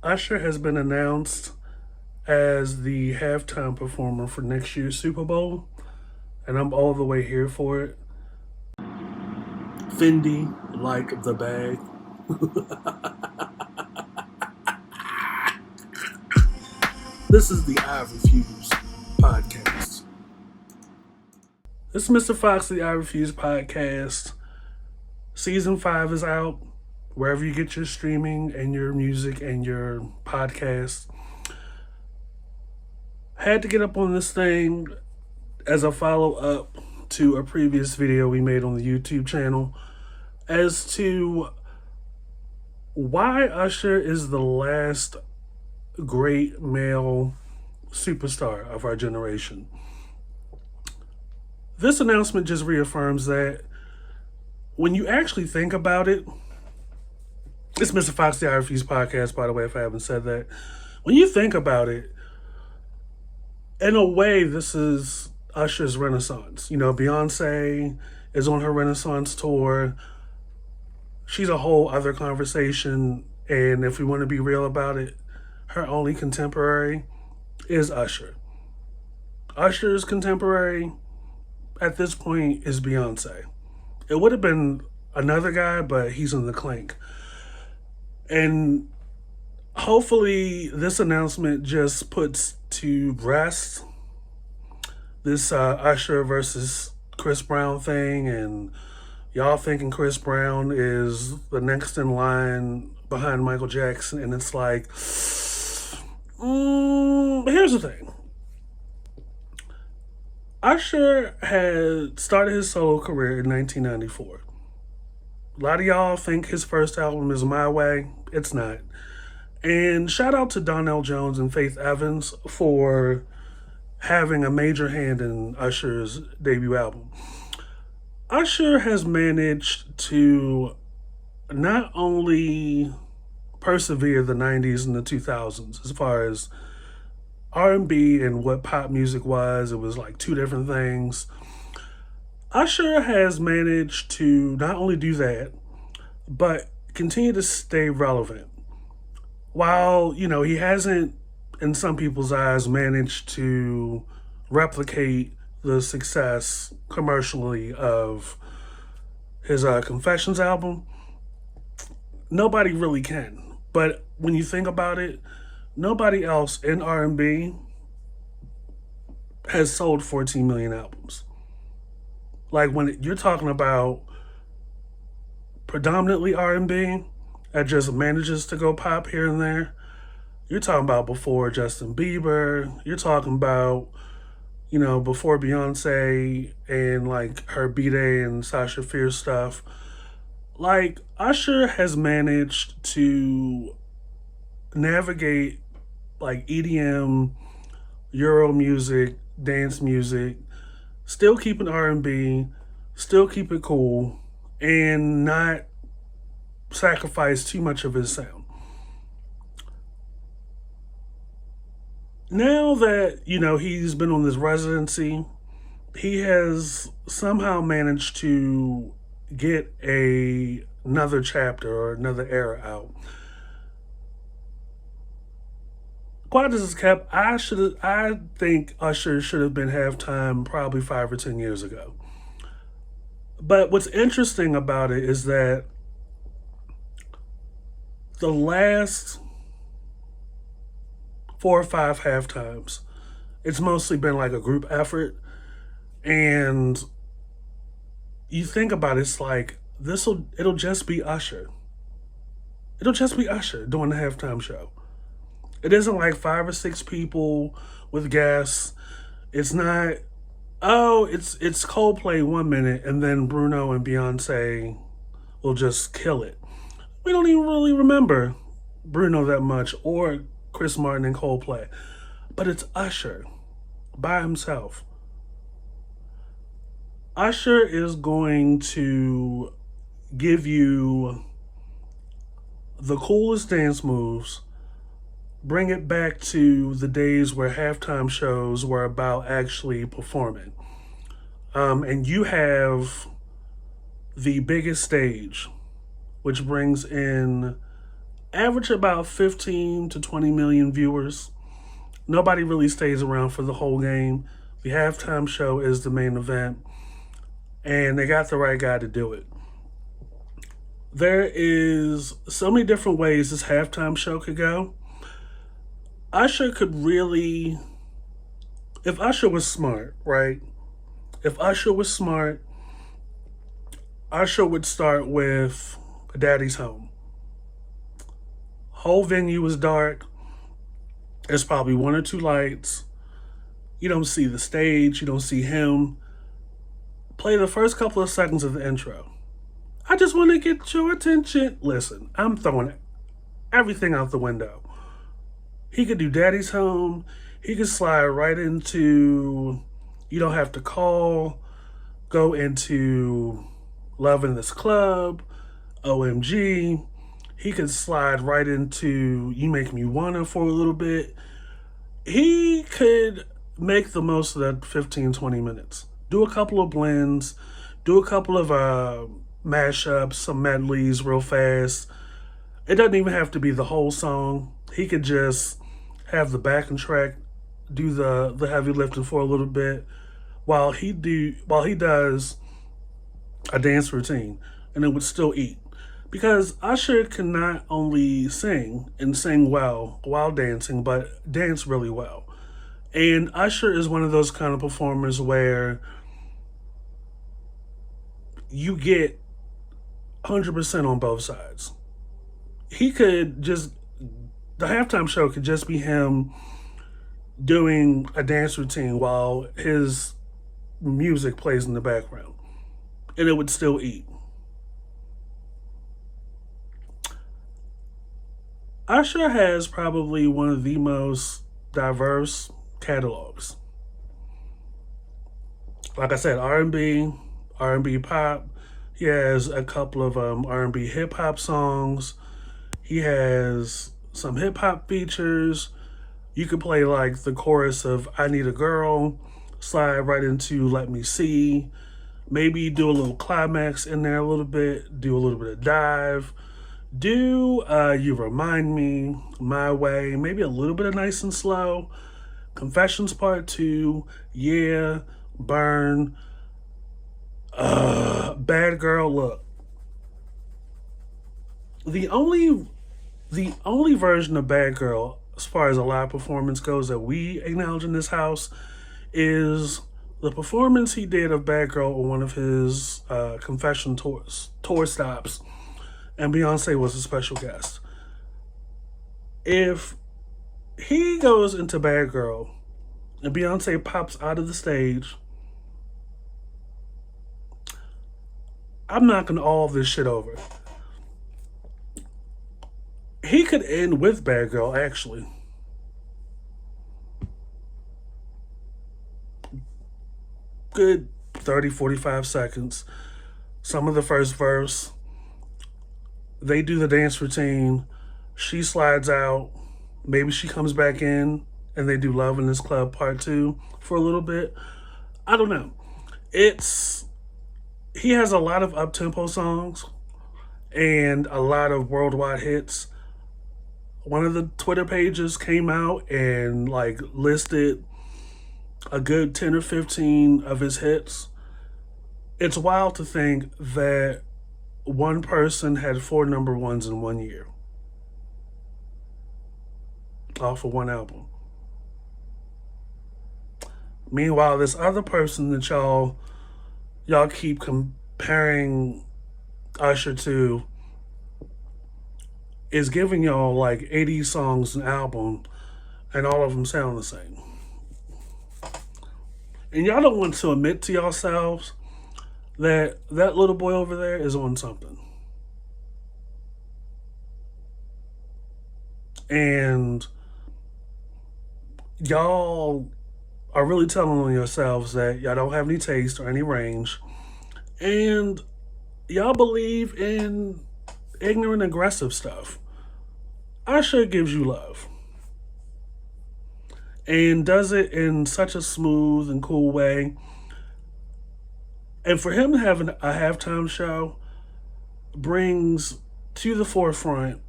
Usher has been announced as the halftime performer for next year's Super Bowl, and I'm all the way here for it. Fendi, like the bag. This is the I Refuse podcast. This is Mr. Fox, the I Refuse podcast. Season 5 is out, wherever you get your streaming and your music and your podcasts. Had to get up on this thing as a follow-up to a previous video we made on the YouTube channel as to why Usher is the last great male superstar of our generation. This announcement just reaffirms that when you actually think about it, it's Mr. Fox, the I Refuse podcast, by the way, if I haven't said that. When you think about it, in a way, this is Usher's renaissance. You know, Beyonce is on her renaissance tour. She's a whole other conversation. And if we want to be real about it, her only contemporary is Usher. Usher's contemporary at this point is Beyonce. It would have been another guy, but he's in the clink. And hopefully this announcement just puts to rest this Usher versus Chris Brown thing, and y'all thinking Chris Brown is the next in line behind Michael Jackson, and it's like, here's the thing. Usher had started his solo career in 1994. A lot of y'all think his first album is My Way. It's not. And shout out to Donnell Jones and Faith Evans for having a major hand in Usher's debut album. Usher has managed to not only persevere the 90s and the 2000s as far as R&B and what pop music was. It was like two different things. Usher has managed to not only do that, but continue to stay relevant. While, you know, he hasn't, in some people's eyes, managed to replicate the success commercially of his Confessions album, nobody really can. But when you think about it, nobody else in R&B has sold 14 million albums. Like, when you're talking about predominantly R&B that just manages to go pop here and there, you're talking about before Justin Bieber, you're talking about, you know, before Beyonce and like her B-Day and Sasha Fierce stuff. Like, Usher has managed to navigate like EDM, Euro music, dance music, still keep it R&B, still keep it cool, and not sacrifice too much of his sound. Now that, you know, he's been on this residency, he has somehow managed to get another chapter or another era out. Quiet as it's kept, I think Usher should have been halftime probably 5 or 10 years ago. But what's interesting about it is that the last 4 or 5 halftimes, it's mostly been like a group effort. And you think about it, it's like, it'll just be Usher. It'll just be Usher doing the halftime show. It isn't like 5 or 6 people with guests. It's not, it's Coldplay 1 minute and then Bruno and Beyonce will just kill it. We don't even really remember Bruno that much, or Chris Martin and Coldplay. But it's Usher by himself. Usher is going to give you the coolest dance moves, bring it back to the days where halftime shows were about actually performing. And you have the biggest stage, which brings in Average about 15 to 20 million viewers. Nobody really stays around for the whole game. The halftime show is the main event, and they got the right guy to do it. There is so many different ways this halftime show could go. Usher could really, if Usher was smart, right? If Usher was smart, Usher would start with Daddy's Home. Whole venue is dark. There's probably one or two lights. You don't see the stage. You don't see him. Play the first couple of seconds of the intro. I just want to get your attention. Listen, I'm throwing everything out the window. He could do Daddy's Home. He could slide right into You Don't Have to Call, go into Love in This Club, OMG. He could slide right into You Make Me Wanna for a little bit. He could make the most of that 15, 20 minutes. Do a couple of blends, do a couple of mashups, some medleys real fast. It doesn't even have to be the whole song. He could just have the backing track do the heavy lifting for a little bit while he does a dance routine, and it would still eat. Because Usher can not only sing and sing well while dancing, but dance really well. And Usher is one of those kind of performers where you get 100% on both sides. He could just, the halftime show could just be him doing a dance routine while his music plays in the background, and it would still eat. Usher has probably one of the most diverse catalogs. Like I said, R&B pop. He has a couple of R&B hip hop songs. He has some hip hop features. You could play like the chorus of I Need a Girl, slide right into Let Me See. Maybe do a little climax in there a little bit, do a little bit of dive. Do You Remind Me, My Way, maybe a little bit of Nice and Slow. Confessions Part 2, Yeah, Burn, Bad Girl. Look, the only version of Bad Girl, as far as a live performance goes, that we acknowledge in this house is the performance he did of Bad Girl on one of his confession tour stops, and Beyonce was a special guest. If he goes into Bad Girl and Beyonce pops out of the stage, I'm knocking all this shit over. He could end with Bad Girl, actually. Good 30, 45 seconds. Some of the first verse. They do the dance routine. She slides out. Maybe she comes back in and they do Love in This Club Part 2 for a little bit. I don't know. He has a lot of up-tempo songs and a lot of worldwide hits. One of the Twitter pages came out and like listed a good 10 or 15 of his hits. It's wild to think that one person had 4 number ones in 1 year off of one album. Meanwhile, this other person that y'all keep comparing Usher to is giving y'all like 80 songs an album, and all of them sound the same. And y'all don't want to admit to yourselves that that little boy over there is on something. And y'all are really telling on yourselves that y'all don't have any taste or any range. And y'all believe in ignorant, aggressive stuff. Usher gives you love. And does it in such a smooth and cool way. And for him to have a halftime show brings to the forefront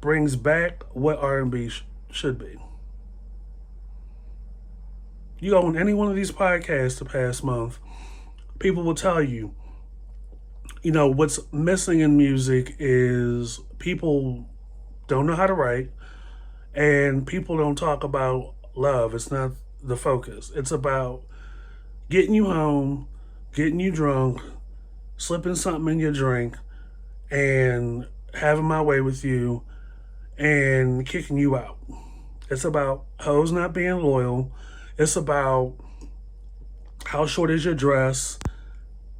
brings back what R&B should be. You go on any one of these podcasts the past month, people will tell you, what's missing in music is people don't know how to write and people don't talk about love. It's not the focus. It's about getting you home, getting you drunk, slipping something in your drink, and having my way with you and kicking you out. It's about hoes not being loyal. It's about how short is your dress,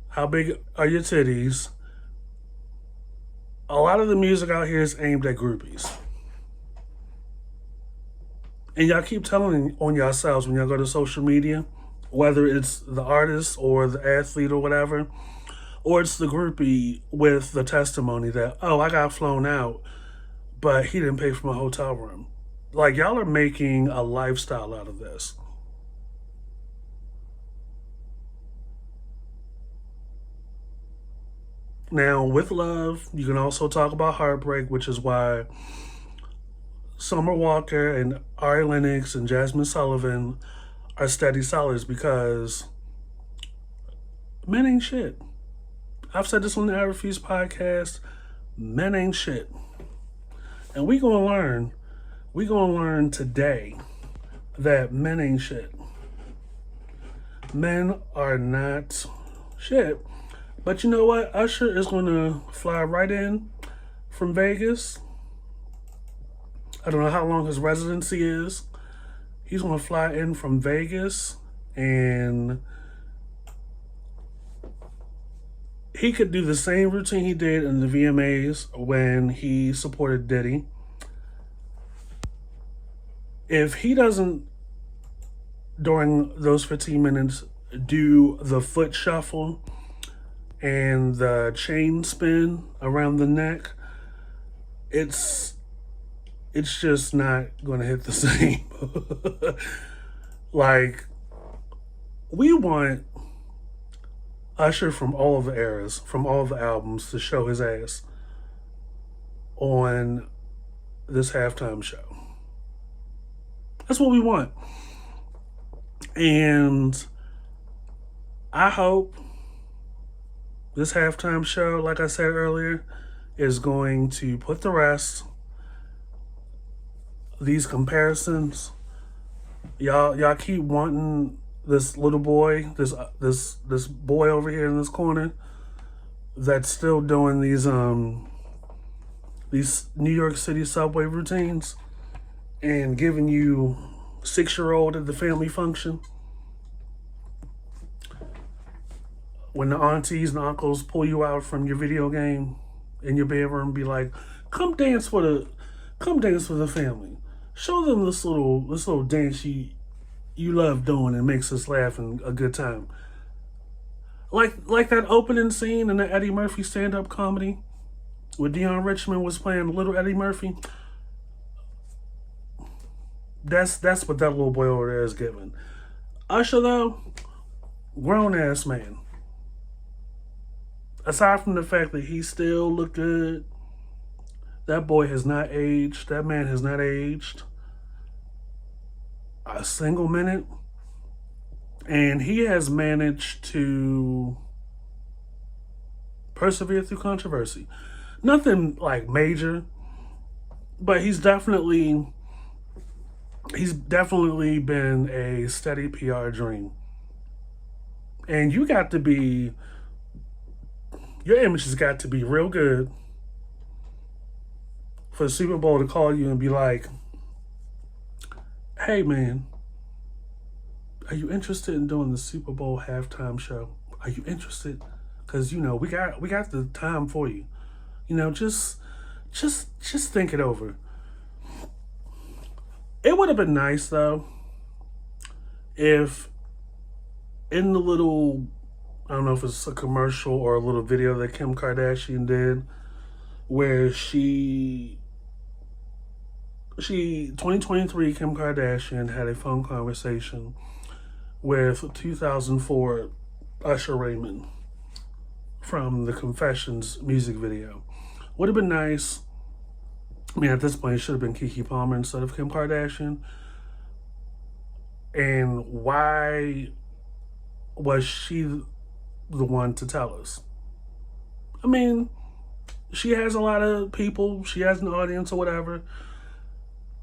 how big are your titties. A lot of the music out here is aimed at groupies. And y'all keep telling on yourselves when y'all go to social media, whether it's the artist or the athlete or whatever, or it's the groupie with the testimony that, oh, I got flown out, but he didn't pay for my hotel room. Like, y'all are making a lifestyle out of this. Now, with love, you can also talk about heartbreak, which is why Summer Walker and Ari Lennox and Jasmine Sullivan are steady sellers, because men ain't shit. I've said this on the I Refuse podcast. Men ain't shit. And we gonna learn today that men ain't shit. Men are not shit. But you know what? Usher is gonna fly right in from Vegas. I don't know how long his residency is. He's gonna fly in from Vegas, and he could do the same routine he did in the VMAs when he supported Diddy. If he doesn't, during those 15 minutes, do the foot shuffle and the chain spin around the neck, it's just not going to hit the same. Like, we want Usher from all of the eras, from all of the albums, to show his ass on this halftime show. That's what we want. And I hope this halftime show, like I said earlier, is going to put to rest these comparisons. Y'all keep wanting this little boy, this boy over here in this corner that's still doing these New York City subway routines and giving you 6-year-old at the family function. When the aunties and uncles pull you out from your video game in your bedroom and be like, come dance for the family. Show them this little dance you love doing and makes us laugh and a good time. Like that opening scene in the Eddie Murphy stand-up comedy where Deion Richmond was playing little Eddie Murphy. That's what that little boy over there is giving. Usher, though, grown-ass man. Aside from the fact that he still look good, that boy has not aged. That man has not aged a single minute. And he has managed to persevere through controversy. Nothing like major, but he's definitely been a steady PR dream. And your image has got to be real good for the Super Bowl to call you and be like, hey man, are you interested in doing the Super Bowl halftime show? Are you interested? Because, we got the time for you. Just think it over. It would have been nice, though, if in the little, I don't know if it's a commercial or a little video that Kim Kardashian did, where 2023 Kim Kardashian had a phone conversation with 2004 Usher Raymond from the Confessions music video. Would have been nice I mean, at this point, it should have been Keke Palmer instead of Kim Kardashian. And why was she the one to tell us? I mean, she has a lot of people. She has an audience or whatever.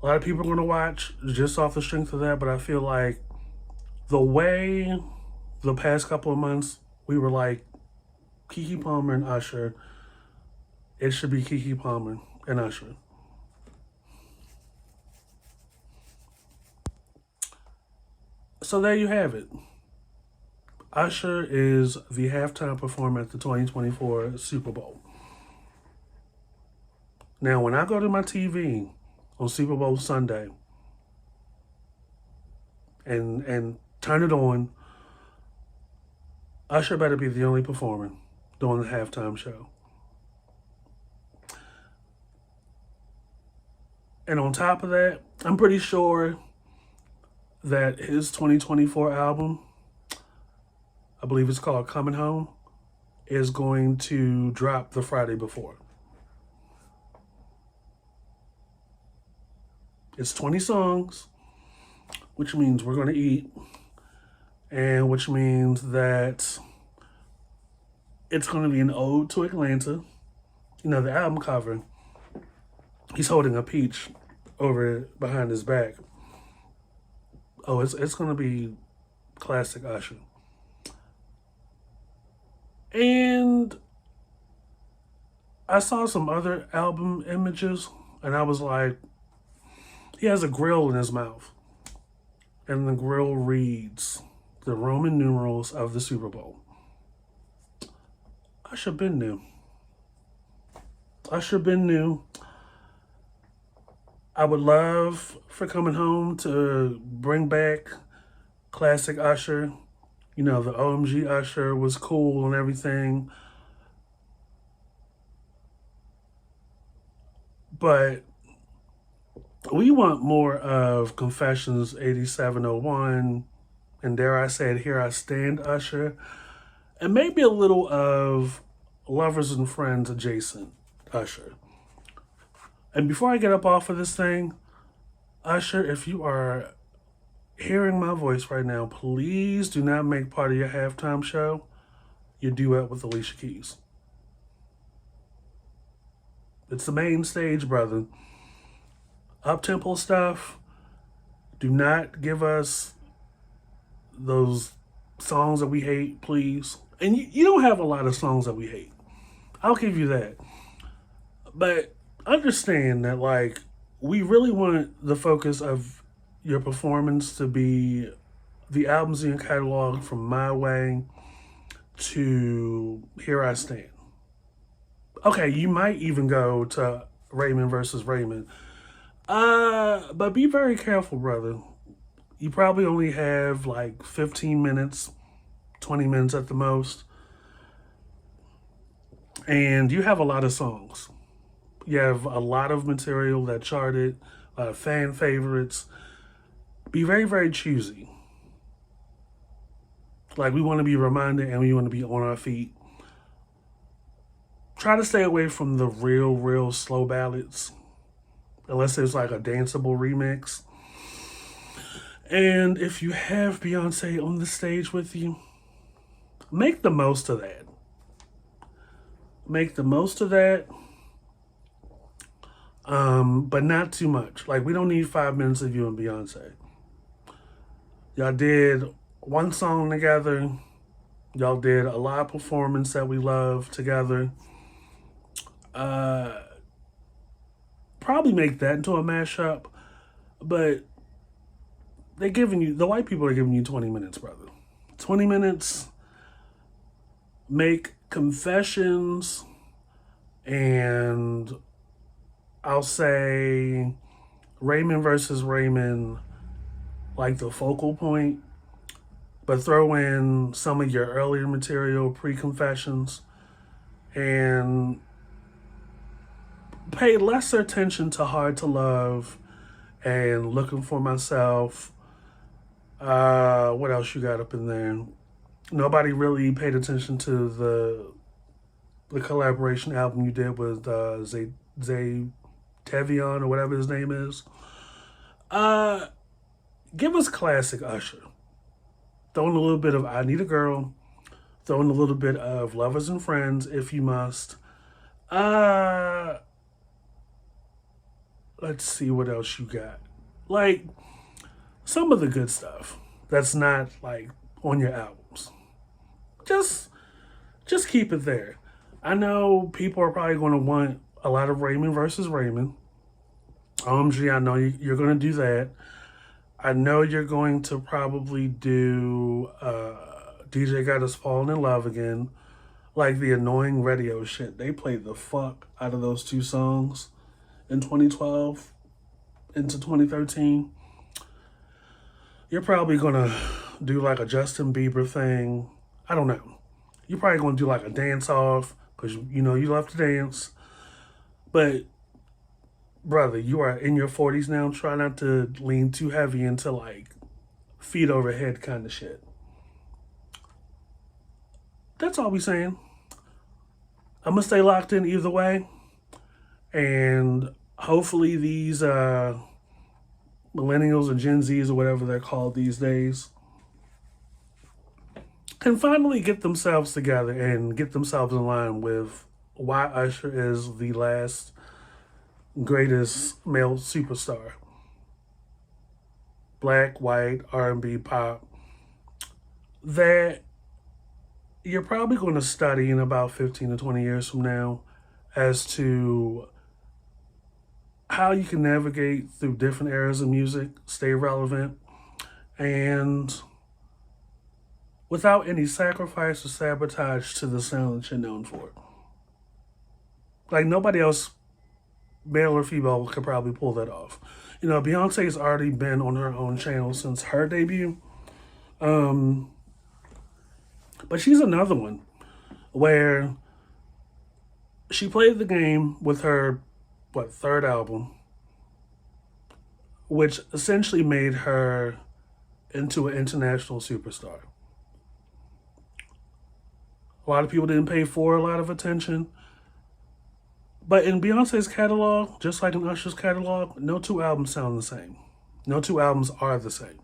A lot of people are going to watch just off the strength of that. But I feel like the way the past couple of months we were like Keke Palmer and Usher, it should be Keke Palmer and Usher. So there you have it. Usher is the halftime performer at the 2024 Super Bowl. Now, when I go to my TV on Super Bowl Sunday and turn it on, Usher better be the only performer during the halftime show. And on top of that, I'm pretty sure that his 2024 album, I believe it's called Coming Home, is going to drop the Friday before. It's 20 songs, which means we're going to eat, and which means that it's going to be an ode to Atlanta. You know, the album cover, he's holding a peach over behind his back. Oh, it's going to be classic Usher. And I saw some other album images, and I was like, he has a grill in his mouth. And the grill reads the Roman numerals of the Super Bowl. Usher been new. Usher been new. I would love for Coming Home to bring back classic Usher. You know, the OMG Usher was cool and everything. But we want more of Confessions 8701 and dare I say it, Here I Stand Usher. And maybe a little of Lovers and Friends adjacent Usher. And before I get up off of this thing, Usher, if you are hearing my voice right now, please do not make part of your halftime show your duet with Alicia Keys. It's the main stage, brother. Up-tempo stuff, do not give us those songs that we hate, please. And you don't have a lot of songs that we hate. I'll give you that. But understand that, like, we really want the focus of your performance to be the albums in your catalog from My Way to Here I Stand. Okay, you might even go to Raymond versus Raymond. But be very careful, brother. You probably only have like 15 minutes, 20 minutes at the most. And you have a lot of songs. You have a lot of material that charted, a lot of fan favorites. Be very, very choosy. Like, we want to be reminded and we want to be on our feet. Try to stay away from the real slow ballads. Unless it's like a danceable remix. And if you have Beyonce on the stage with you, make the most of that. Make the most of that. But not too much. Like, we don't need 5 minutes of you and Beyonce. Y'all did one song together. Y'all did a live performance that we love together. Probably make that into a mashup, but the white people are giving you 20 minutes, brother. 20 minutes, make Confessions, and I'll say Raymond versus Raymond, like the focal point, but throw in some of your earlier material, pre-Confessions, and pay lesser attention to Hard to Love and Looking for Myself. What else you got up in there? Nobody really paid attention to the collaboration album you did with Zay Tevion or whatever his name is. Give us classic Usher. Throw in a little bit of I Need a Girl. Throw in a little bit of Lovers and Friends if you must. Let's see what else you got. Like some of the good stuff that's not like on your albums. Just keep it there. I know people are probably going to want a lot of Raymond versus Raymond. OMG, I know you're going to do that. I know you're going to probably do DJ Got Us Falling in Love Again. Like the annoying radio shit. They played the fuck out of those two songs in 2012 into 2013. You're probably going to do like a Justin Bieber thing. I don't know. You're probably going to do like a dance off because you know you love to dance. But brother, you are in your 40s now. Try not to lean too heavy into like feet over head kind of shit. That's all we saying. I'm going to stay locked in either way. And hopefully these millennials or Gen Zs or whatever they're called these days can finally get themselves together and get themselves in line with why Usher is the last greatest male superstar. Black, white, R&B, pop. That you're probably going to study in about 15 to 20 years from now as to how you can navigate through different eras of music, stay relevant, and without any sacrifice or sabotage to the sound that you're known for. Like nobody else, male or female, could probably pull that off. You know, Beyonce's already been on her own channel since her debut. But she's another one where she played the game with her, third album, which essentially made her into an international superstar. A lot of people didn't pay for a lot of attention. But in Beyonce's catalog, just like in Usher's catalog, no two albums sound the same. No two albums are the same.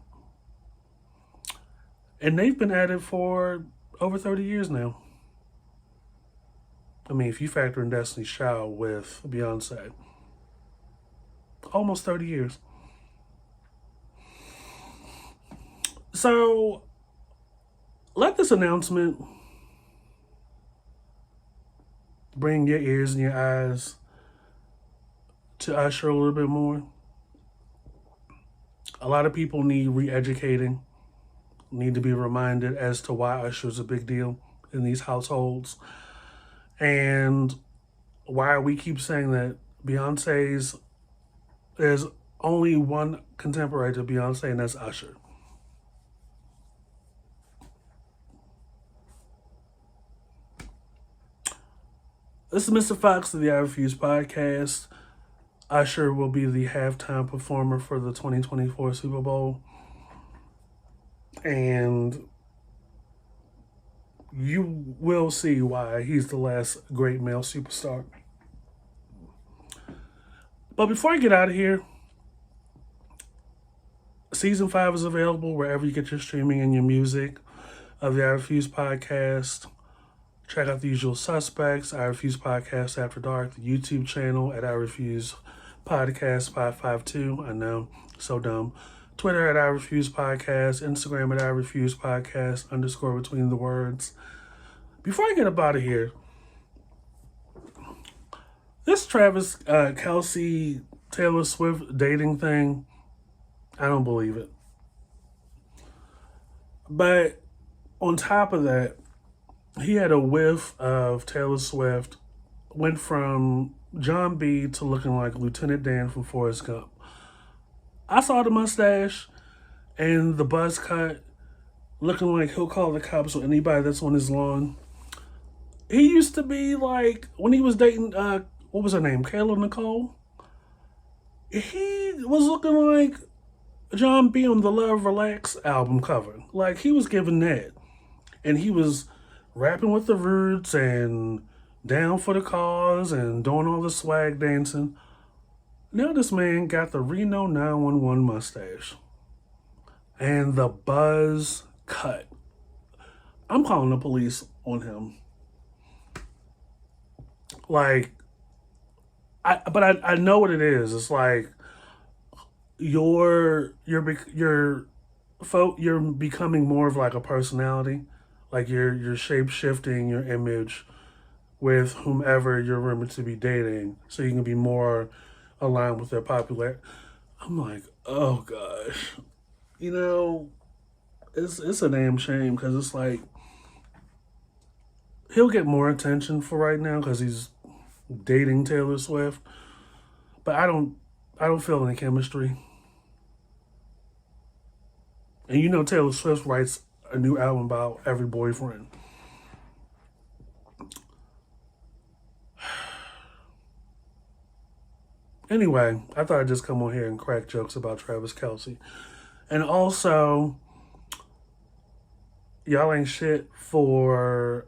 And they've been at it for over 30 years now. I mean, if you factor in Destiny's Child with Beyonce, almost 30 years. So, let this announcement bring your ears and your eyes to Usher a little bit more. A lot of people need re-educating, need to be reminded as to why Usher is a big deal in these households. And why we keep saying that Beyonce's, there's only one contemporary to Beyonce, and that's Usher. This is Mr. Fox of the I Refuse podcast. Usher will be the halftime performer for the 2024 Super Bowl. And you will see why he's the last great male superstar. But before I get out of here, Season 5 is available wherever you get your streaming and your music of the I Refuse podcast. Check out the usual suspects, I Refuse Podcast After Dark, the YouTube channel at I Refuse Podcast 552. I know, so dumb. Twitter at I Refuse Podcast, Instagram at I Refuse Podcast, _ between the words. Before I get up out of here, this Travis Kelce, Taylor Swift dating thing, I don't believe it. But on top of that, he had a whiff of Taylor Swift, went from John B. to looking like Lieutenant Dan from Forrest Gump. I saw the mustache and the buzz cut, looking like he'll call the cops on anybody that's on his lawn. He used to be like, when he was dating, what was her name, Kayla Nicole? He was looking like John B. on the Love Relax album cover. Like, he was giving that. And he was rapping with the Roots and down for the cause and doing all the swag dancing. Now this man got the Reno 911 mustache and the buzz cut. I'm calling the police on him. Like, I know what it is. It's like you're becoming more of like a personality. Like you're shape shifting your image with whomever you're rumored to be dating, so you can be more aligned with their popular. I'm like, oh gosh, you know, it's a damn shame because it's like he'll get more attention for right now because he's dating Taylor Swift, but I don't feel any chemistry. And you know Taylor Swift writes a new album about every boyfriend. Anyway, I thought I'd just come on here and crack jokes about Travis Kelce. And also, y'all ain't shit for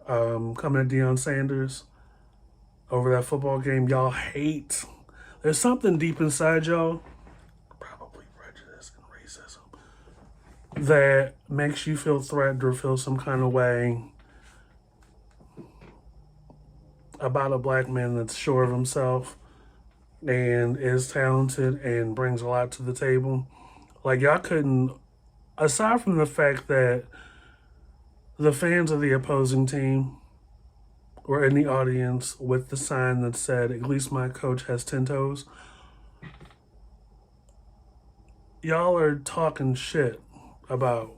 coming at Deion Sanders over that football game. Y'all hate. There's something deep inside y'all, probably prejudice and racism, that makes you feel threatened or feel some kind of way about a black man that's sure of himself and is talented and brings a lot to the table. Like, y'all couldn't, aside from the fact that the fans of the opposing team were in the audience with the sign that said, "At least my coach has 10 toes," y'all are talking shit about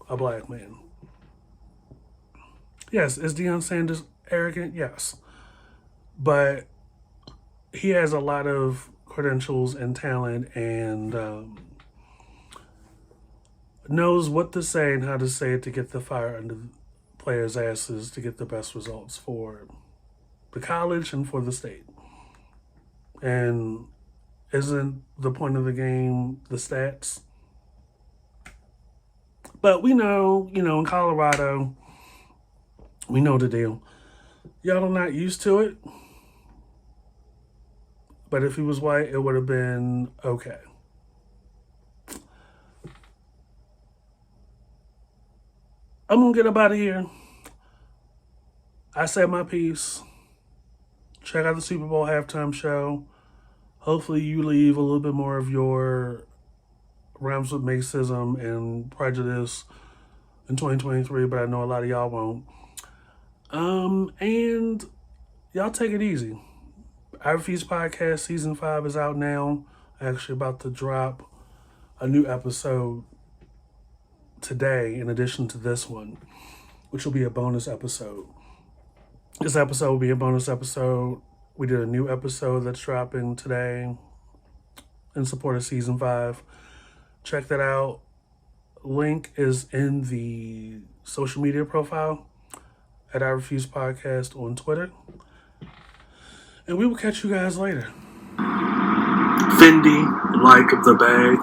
a black man. Yes, is Deion Sanders arrogant? Yes. But he has a lot of credentials and talent and knows what to say and how to say it to get the fire under the players' asses to get the best results for the college and for the state. And isn't the point of the game the stats? But we know, in Colorado, we know the deal. Y'all are not used to it. But if he was white, it would have been okay. I'm going to get up out of here. I said my piece. Check out the Super Bowl halftime show. Hopefully you leave a little bit more of your realms with racism and prejudice in 2023, but I know a lot of y'all won't. And y'all take it easy. I Refuse Podcast Season 5 is out now. Actually about to drop a new episode today in addition to this one, which will be a bonus episode. This episode will be a bonus episode. We did a new episode that's dropping today in support of Season 5. Check that out. Link is in the social media profile at I Refuse Podcast on Twitter. And we will catch you guys later. Fendi, like the bag.